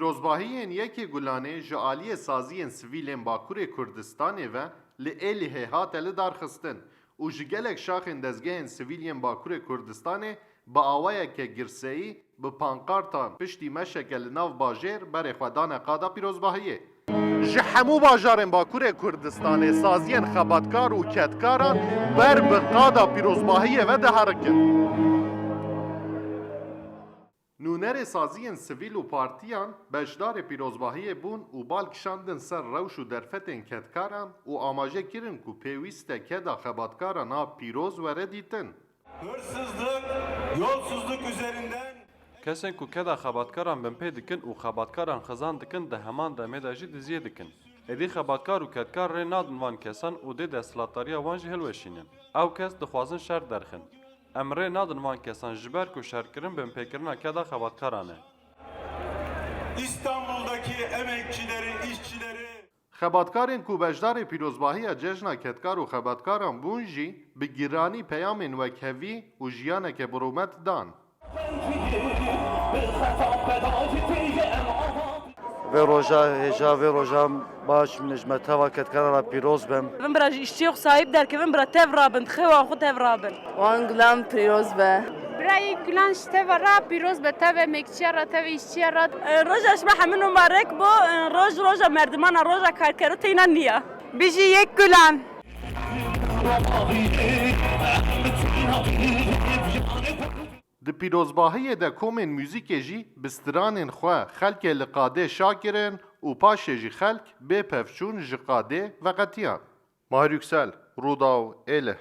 پیرۆزباهiyên yekê Gulanê ji aliyê saziyên sivîlên Bakurê Kurdistanê ve li Êlihê hate li darxistin û ji gelek şaxên dezgehên sivîlên Bakurê Kurdistanê bi awayeke girseyî bi pankartan piştî meşeke li nav bajêr berê xwe dane qada pîrozbahiyê. Ji hemû bajarên Bakurê Kurdistanê saziyên xebatkar û ketkaran ber bi qada pîrozbahiyê ve diherikin. Nûnerê saziyên sivîl û partiyan beşdarê pîrozbahiyê bûn û bal kişandin ser rewş û derfetên ketkaran û amaje kirin ku pêwîst e keda xebatkaran a pîroz were dîtin. Hırsızlık, yolsuzluk üzerinden Kesên ku keda xebatkaran bin pê dikin û xebatkaran xizan dikin di heman demê de jî diziyê dikin. Êdî xebatkar û ketkar rê nadin van kesan û dê desthilatdariya wan jî hilweşînin. Ew kes dixwazin şer derxin. Em rê nadin van kesan ji ber ku şerkirin bin pêkirina keda xebatkaran e. İstanbul'daki emekçileri, işçileri Xebatkarên ku beşdarê pîrozbahiya cejna ketkar û xebatkaran bûn jî bi giranî peyamên wekhevî û jiyaneke birûmet dan. Ve roja heja ve rojam baş minejmeta ketkara pîroz bem. Vin bira işçiyok sahip derkevin bira tev rabin, xewa xu tev rabin. Wan gulam pîroz be. برای گلان شتوا را پیروز به تو مکچی را تو ایشچی را Rojaş me hemin mübarek bu, roja merdimana roja karkeri teyna niye? Biji yek gülan. Di pîrozbahiyê de komên muzîkê jî bi stranên xwe xelkê li qadê şakirin û paşê jî xelk bê pevçûn ji qadê veqetiyan. Mahir Yüksel, Rûdaw, Êlih.